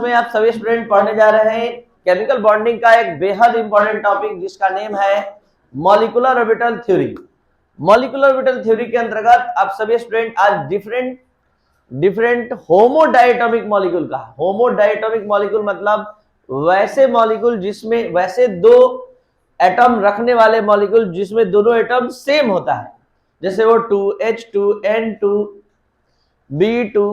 में आप सभी स्टूडेंट पढ़ने जा रहे हैं केमिकल बॉन्डिंग का एक बेहद इंपॉर्टेंट टॉपिक जिसका नेम है molecular orbital theory. Molecular orbital theory के अंतर्गत आप सभी स्टूडेंट आज डिफरेंट होमोडायटोमिक मॉलिक्यूल का, होमोडायटोमिक मॉलिक्यूल मतलब वैसे मॉलिक्यूल जिसमें वैसे दो एटम रखने वाले मॉलिक्यूल जिसमें दोनों एटम सेम होता है, जैसे वो 2H2 N2 B2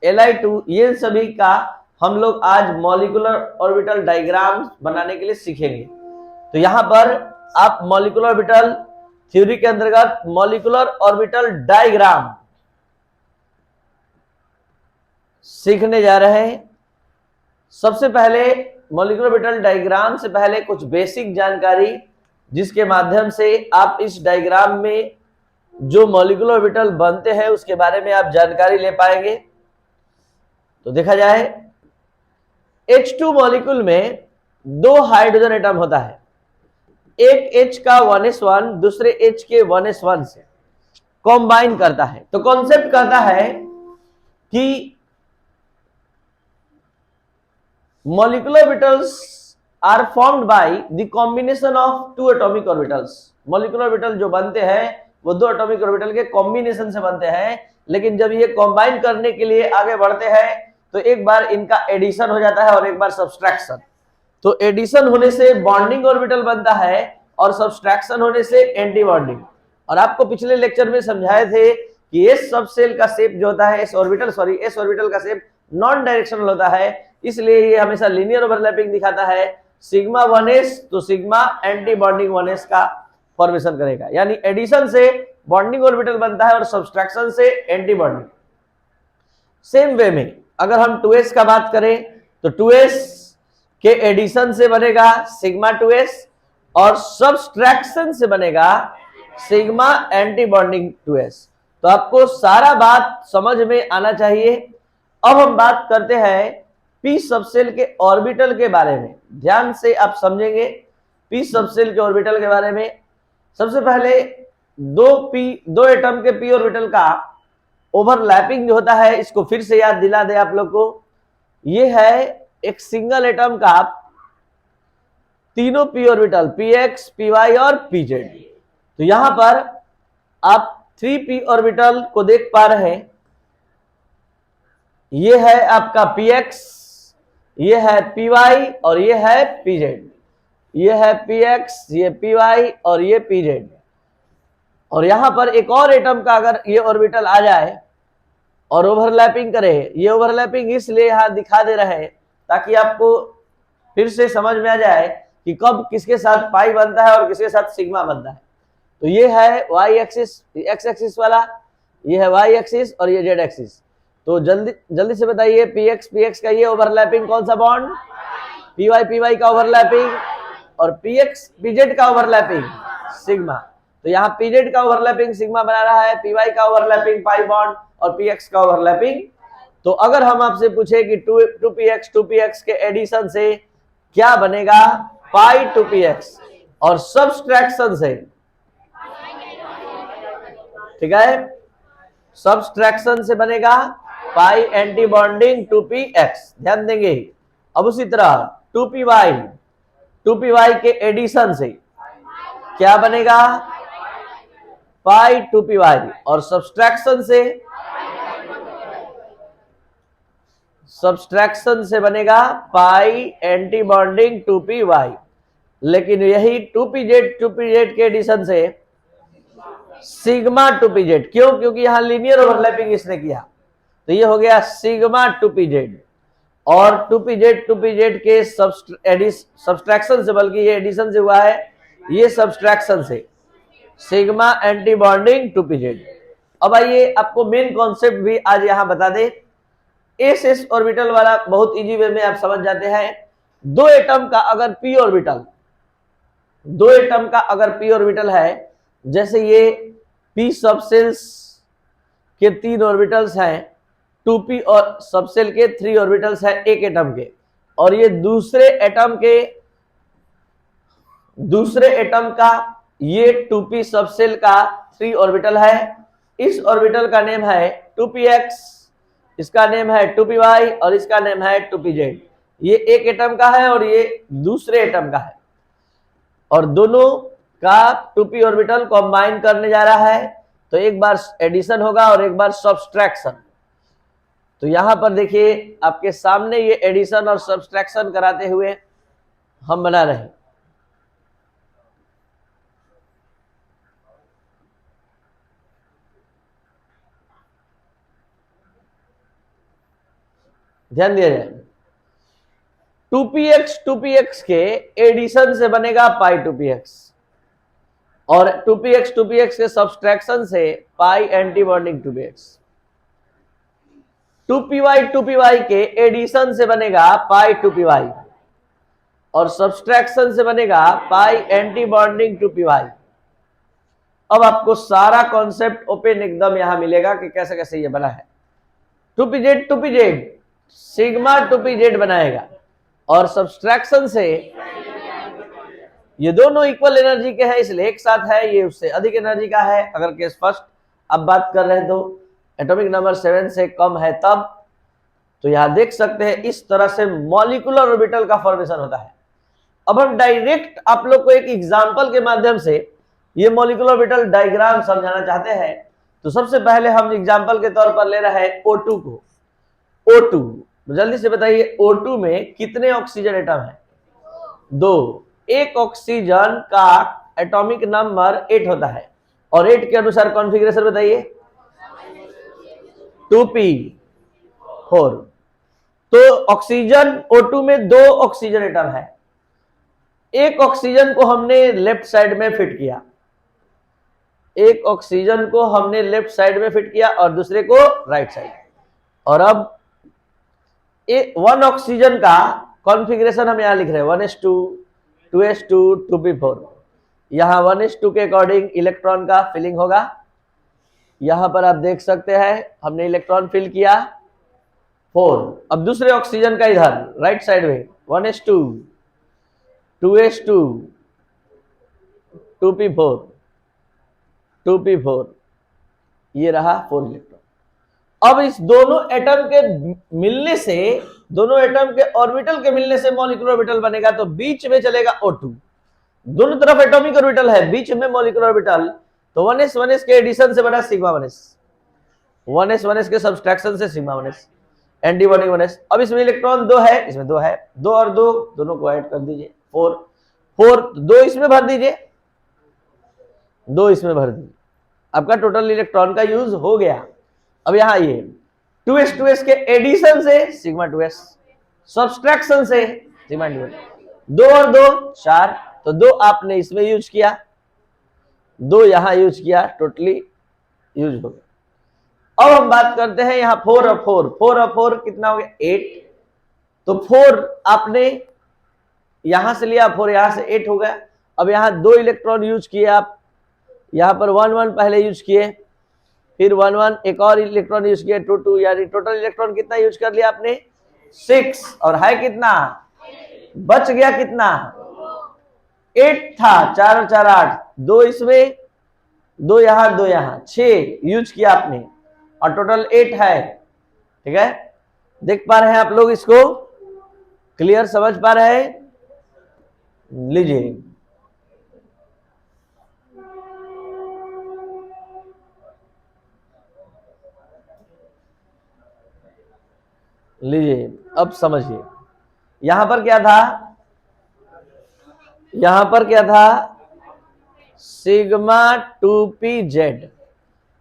Li2, ये सभी का हम लोग आज मॉलिक्यूलर ऑर्बिटल डायग्राम बनाने के लिए सीखेंगे। तो यहां पर आप मॉलिक्यूलर ऑर्बिटल थ्योरी के अंतर्गत मॉलिक्यूलर ऑर्बिटल डायग्राम सीखने जा रहे हैं। सबसे पहले मॉलिक्यूलर ऑर्बिटल डायग्राम से पहले कुछ बेसिक जानकारी जिसके माध्यम से आप इस डायग्राम में जो मॉलिक्यूलर ऑर्बिटल बनते हैं उसके बारे में आप जानकारी ले पाएंगे। तो देखा जाए H2 मॉलिक्यूल में दो हाइड्रोजन एटम होता है, एक H का 1s1 दूसरे H के 1s1 से कॉम्बाइन करता है। तो कॉन्सेप्ट कहता है कि molecular orbitals are formed by the combination of two atomic orbitals. Molecular orbital जो बनते हैं वो दो एटॉमिक ऑर्बिटल के कॉम्बिनेशन से बनते हैं, लेकिन जब ये कॉम्बाइन करने के लिए आगे बढ़ते हैं तो एक बार इनका एडिशन हो जाता है और एक बार सब्सट्रैक्शन। तो एडिशन होने से बॉन्डिंग ऑर्बिटल बनता है और सब्सट्रैक्शन होने से एंटी बॉन्डिंग। और आपको पिछले लेक्चर में समझाए थे कि एस सब सेल का शेप जो होता है, एस ऑर्बिटल का शेप नॉन डायरेक्शनल होता है, इसलिए ये हमेशा लीनियर ओवरलैपिंग दिखाता है। सिग्मा 1s तो सिग्मा एंटी बॉन्डिंग 1s का फॉर्मेशन करेगा, यानी एडिशन से बॉन्डिंग ऑर्बिटल बनता है और सब्सट्रैक्शन से एंटी बॉन्डिंग। सेम वे में अगर हम 2s का बात करें तो 2s के एडिशन से बनेगा सिग्मा 2s और सब्सट्रैक्शन से बनेगा सिग्मा एंटी बॉन्डिंग 2s। तो आपको सारा बात समझ में आना चाहिए। अब हम बात करते हैं p सबसेल के ऑर्बिटल के बारे में। ध्यान से आप समझेंगे p सबसेल के ऑर्बिटल के बारे में। सबसे पहले दो एटम के p ऑर्बिटल का ओवरलैपिंग जो होता है, इसको फिर से याद दिला दे आप लोग को। ये है एक सिंगल एटम का तीनों p ऑर्बिटल px, py और pz। तो यहां पर आप 3p ऑर्बिटल को देख पा रहे हैं। ये है आपका px, ये है py और ये है pz। ये है px, ये py और ये pz। और यहां पर एक और एटम का अगर ये ऑर्बिटल आ जाए और ओवरलैपिंग करे, ये ओवरलैपिंग इसलिए यहां दिखा दे रहे हैं ताकि आपको फिर से समझ में आ जाए कि कब किसके साथ पाई बनता है और किसके साथ सिग्मा बनता है। तो ये है y एक्सिस, x एक्सिस वाला, ये है y एक्सिस और ये z एक्सिस। तो जल्दी से बताइए px का ये ओवरलैपिंग कौन सा बॉन्ड, py का ओवरलैपिंग और pz का ओवरलैपिंग सिग्मा। तो यहाँ pz का ओवरलैपिंग सिग्मा बना रहा है, py का ओवरलैपिंग पाई बॉन्ड और px का ओवरलैपिंग। तो अगर हम आपसे पूछे कि 2px के एडिशन से क्या बनेगा, पाई 2px और सब्सट्रैक्शन से, ठीक है, सब्सट्रैक्शन से बनेगा पाई एंटी बॉन्डिंग 2px। ध्यान देंगे। अब उसी तरह 2py के एडिशन से क्या बनेगा, पाई 2py और सब्सट्रैक्शन से बनेगा पाई एंटी बॉन्डिंग 2py। लेकिन यही 2pz के एडिशन से सिग्मा 2pz, क्यों? क्योंकि यहां लीनियर ओवरलैपिंग इसने किया, तो ये हो गया सिग्मा 2pz। और 2pz के सब्सट्रैक्शन से, बल्कि ये एडिशन से हुआ है, ये सब्सट्रैक्शन से सिग्मा एंटी बॉन्डिंग 2pz। अब आइए आपको मेन कॉन्सेप्ट भी आज यहां बता दे। एस ऑर्बिटल वाला बहुत इजी वे में आप समझ जाते हैं। दो एटम का अगर p ऑर्बिटल है, जैसे ये p सबसेल्स के 3 ऑर्बिटल्स हैं, 2p और सबसेल के 3 ऑर्बिटल्स हैं एक एटम के, और ये दूसरे एटम का ये 2p सबसेल का 3 ऑर्बिटल है। इस ऑर्बिटल का नेम है 2px, इसका नेम है 2py और इसका नेम है 2pz। ये एक एटम का है और ये दूसरे एटम का है, और दोनों का 2p ऑर्बिटल कंबाइन करने जा रहा है, तो एक बार एडिशन होगा और एक बार सब्सट्रैक्शन। तो यहां पर देखिए आपके सामने ये एडिशन और सब्सट्रैक्शन कराते हुए हम बना रहे हैं। ध्यान दिया जाए, 2px के एडिशन से बनेगा पाई 2px, और 2px के सब्सट्रैक्शन से पाई एंटी बॉन्डिंग 2px। 2py के एडिशन से बनेगा पाई 2py, और सब्सट्रैक्शन से बनेगा पाई एंटी बॉन्डिंग 2py। अब आपको सारा कॉन्सेप्ट ओपन एकदम यहां मिलेगा कि कैसे कैसे ये बना है। 2pz सिग्मा 2pz बनाएगा, और सब्सट्रैक्शन से ये दोनों इक्वल एनर्जी के हैं इसलिए एक साथ है, ये उससे अधिक एनर्जी का है अगर केस फर्स्ट अब बात कर रहे हैं तो एटॉमिक नंबर 7 से कम है तब। तो यहां देख सकते हैं इस तरह से मॉलिक्यूलर ऑर्बिटल का फॉर्मेशन होता है। अब हम डायरेक्ट आप लोग को एक एग्जांपल के माध्यम से ये मॉलिक्यूलर ऑर्बिटल डायग्राम समझाना चाहते हैं। तो सबसे पहले हम एग्जांपल के तौर पर ले रहे हैं O2 को। O2 जल्दी से बताइए, O2 में कितने ऑक्सीजन एटम है? 2। एक ऑक्सीजन का एटॉमिक नंबर 8 होता है, और 8 के अनुसार कॉन्फ़िगरेशन बताइए 2p4। तो ऑक्सीजन O2 में 2 ऑक्सीजन एटम है। एक ऑक्सीजन को हमने लेफ्ट साइड में फिट किया, एक ऑक्सीजन को हमने लेफ्ट साइड में फिट किया और दूसरे को राइट साइड। और अब 1 ऑक्सीजन का कॉन्फ़िगरेशन हम यहां लिख रहे हैं 1s2 2s2 2p4। यहां 1s2 के अकॉर्डिंग इलेक्ट्रॉन का फिलिंग होगा। यहां पर आप देख सकते हैं हमने इलेक्ट्रॉन फिल किया 4। अब दूसरे ऑक्सीजन का इधर राइट साइड में 1s2 2s2 2p4 2p4, ये रहा 4 इलेक्ट्रॉन। अब इस दोनों एटम के मिलने से, दोनों एटम के ऑर्बिटल के मिलने से मॉलिक्यूलर ऑर्बिटल बनेगा। तो बीच में चलेगा O2, दोनों तरफ एटॉमिक ऑर्बिटल है, बीच में मॉलिक्यूलर ऑर्बिटल। तो 1s के एडिशन से बना सिग्मा 1s के सब्सट्रैक्शन से sigma 1s, anti bonding 1s। अब इसमें इलेक्ट्रॉन 2 है, इसमें 2 है, 2 और 2 दोनों को ऐड कर दीजिए 4 2 इसमें भर दीजिए, 2 इसमें भर दीजिए, आपका टोटल इलेक्ट्रॉन का यूज हो गया। अब यहां ये 2s के एडिशन से सिग्मा 2s, सब्सट्रैक्शन से सिग्मा 2s, 2 और 2 4, तो 2 आपने इसमें यूज किया, 2 यहां यूज किया, टोटली यूज हो गया। अब हम बात करते हैं यहां 4 और 4 कितना हो गया 8। तो 4 आपने यहां से लिया, 4 यहां से 8 हो गया। अब यहां 2 इलेक्ट्रॉन यूज किए आप, यहां पर 1 पहले यूज किए, फिर 1 एक और इलेक्ट्रॉन यूज किया 2 यानी टोटल इलेक्ट्रॉन कितना यूज कर लिया आपने 6, और है कितना बच गया कितना 8 था, 4 और 4 8, 2 इसमें 2 यहां 2 यहां 6 यूज किया आपने, और टोटल 8 है। ठीक है, देख पा रहे हैं आप लोग, इसको क्लियर समझ पा रहे हैं? लीजिए लीजिए अब समझिए, यहां पर क्या था, यहां पर क्या था सिग्मा 2pz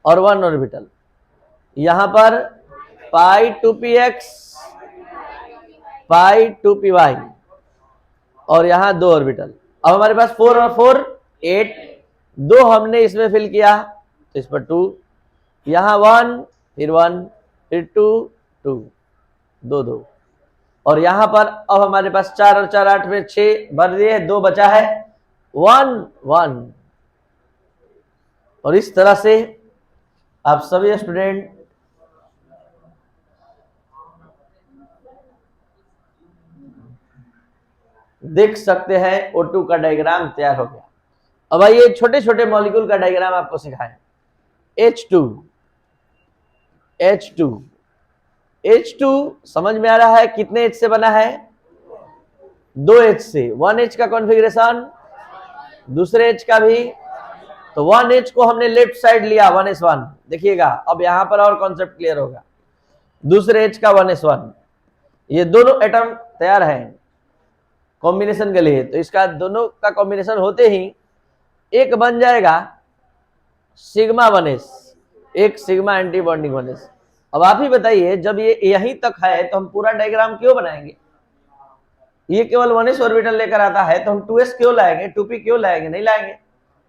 और 1 ऑर्बिटल, यहां पर पाई 2px पाई 2py, और यहां 2 ऑर्बिटल। अब हमारे पास 4 और 4 8, 2 हमने इसमें फिल किया तो इस पर 2, यहां 1 फिर 1 फिर 2 2 2 2, और यहां पर अब हमारे पास 4 और 4 8 में 6 भर दिए, 2 बचा है 1 1। और इस तरह से आप सभी स्टूडेंट देख सकते हैं O2 का डायग्राम तैयार हो गया। अब आइए छोटे छोटे मॉलिक्यूल का डायग्राम आपको सिखाएं। H2 समझ में आ रहा है कितने H से बना है दो एच से, 1H का कॉन्फ़िगरेशन, दूसरे एच का भी, तो 1H को हमने लेफ्ट साइड लिया 1s1, देखिएगा अब यहां पर और कॉन्सेप्ट क्लियर होगा। दूसरे एच का 1s1, ये दोनों एटम तैयार हैं कॉम्बिनेशन के लिए, तो इसका दोनों का कॉम्बिनेशन होते ही एक बन जाएगा सिग्मा 1s, एक सिग्मा एंटी बॉन्डिंग 1s। अब आप ही बताइए, जब ये यहीं तक है तो हम पूरा डायग्राम क्यों बनाएंगे? ये केवल 1s ऑर्बिटल लेकर आता है तो हम 2s क्यों लाएंगे, 2p क्यों लाएंगे? नहीं लाएंगे,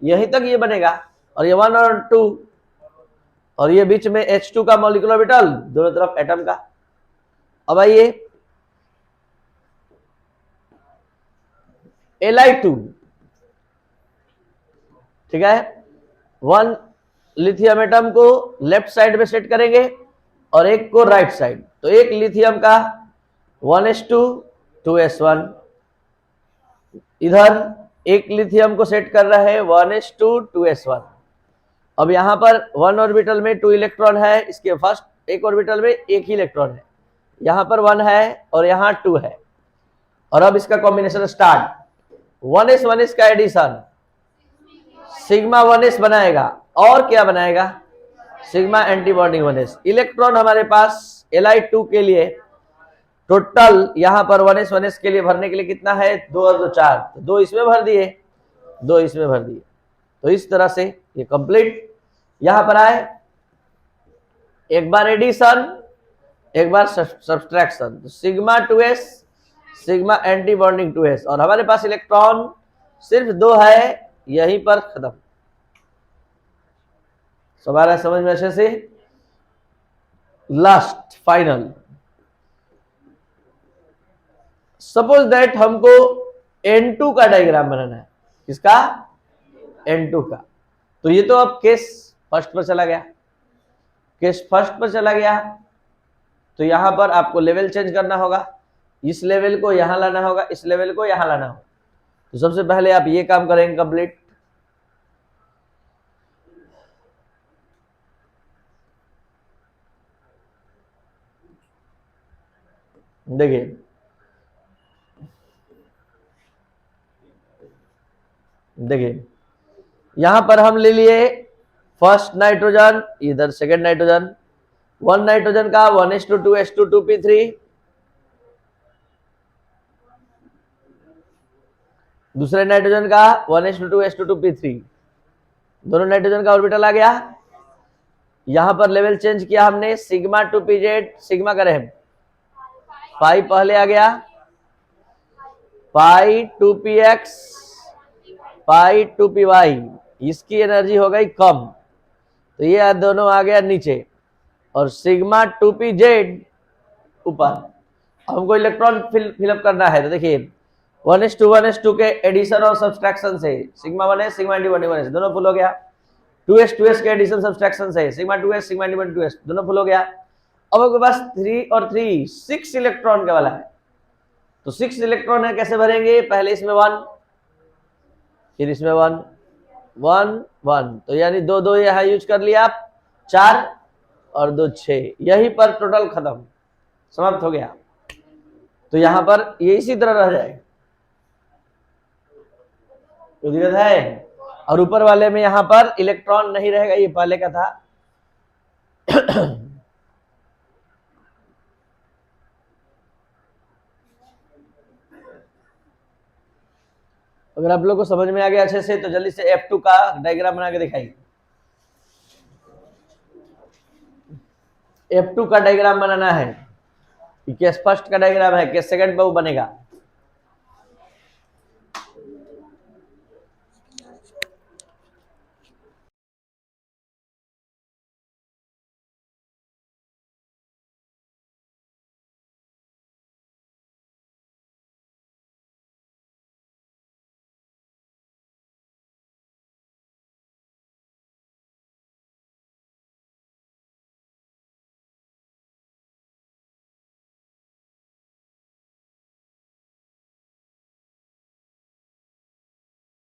यहीं तक ये बनेगा, और ये 1 और 2, और ये बीच में H2 का मॉलिक्यूलर ऑर्बिटल, दोनों तरफ एटम का। अब आइए Li2, ठीक है, 1 लिथियम एटम को लेफ्ट साइड में सेट करेंगे और एक को राइट साइड, तो एक लिथियम का 1s2 2s1, इधर एक लिथियम को सेट कर रहे हैं 1s2 2s1। अब यहां पर 1 ऑर्बिटल में 2 इलेक्ट्रॉन है, इसके फर्स्ट एक ऑर्बिटल में एक ही इलेक्ट्रॉन है, यहां पर 1 है और यहां 2 है, और अब इसका कॉम्बिनेशन स्टार्ट। 1s 1s का एडिशन सिग्मा 1s बनाएगा, और क्या बनाएगा? Sigma anti bonding 1s। Electron हमारे पास Li2 के लिए टोटल यहां पर 1s 1s के लिए भरने के लिए कितना है? 2 और 2 4, तो 2 इसमें भर दिए, 2 इसमें भर दिए, तो इस तरह से ये कंप्लीट। यहां पर आए, एक बार एडिशन एक बार सब्सट्रैक्शन, तो sigma 2s sigma anti bonding 2s, और हमारे पास इलेक्ट्रॉन सिर्फ 2 है, यहीं पर खत्म। सवाल है समझ में अच्छे से? लास्ट फाइनल, सपोज दैट हमको N2 का डायग्राम बनाना है। किसका? N2 का। तो ये तो अब केस फर्स्ट पर चला गया, केस फर्स्ट पर चला गया, तो यहां पर आपको लेवल चेंज करना होगा, इस लेवल को यहां लाना होगा, इस लेवल को यहां लाना होगा। तो सबसे पहले आप ये काम करेंगे कंप्लीट। देखिए देखिए, यहां पर हम ले लिए फर्स्ट नाइट्रोजन, इधर सेकेंड नाइट्रोजन, 1 नाइट्रोजन का 1s2 2s2 2p3, दूसरे नाइट्रोजन का 1s2 2s2 2p3, दोनों नाइट्रोजन का ऑर्बिटल आ गया। यहां पर लेवल चेंज किया हमने, सिग्मा 2pz सिग्मा करें, पाई पहले आ गया, पाई 2px पाई 2py, इसकी एनर्जी हो गई कम, तो ये दोनों आ गया नीचे, और सिग्मा 2pz ऊपर। हमको इलेक्ट्रॉन फिलअप करना है, तो देखिए 1s2 के एडिशन और सब्सट्रैक्शन से sigma 1s sigma anti bonding 1s दोनों फुल हो गया, 2s के एडिशन सब्सट्रैक्शन से sigma 2s sigma anti bonding 2s दोनों फुल हो गया। अब आपके पास 3 और 3 6 इलेक्ट्रॉन के वाला है, तो 6 इलेक्ट्रॉन है, कैसे भरेंगे? पहले इसमें 1, फिर इसमें 1 1 1, तो यानी 2 2 यहां यूज कर लिया आप, 4 और 2 6, यहीं पर टोटल खत्म, समाप्त हो गया। तो यहां पर ये इसी तरह रह जाएगा, कोई दिक्कत है? और ऊपर वाले में यहां पर इलेक्ट्रॉन नहीं रहेगा, ये पहले का था। अगर आप लोग को समझ में आ गया अच्छे से, तो जल्दी से F2 का डायग्राम बना के दिखाइए। F2 का डायग्राम बनाना है, केस फर्स्ट का डायग्राम है, केस सेकंड पे वो बनेगा।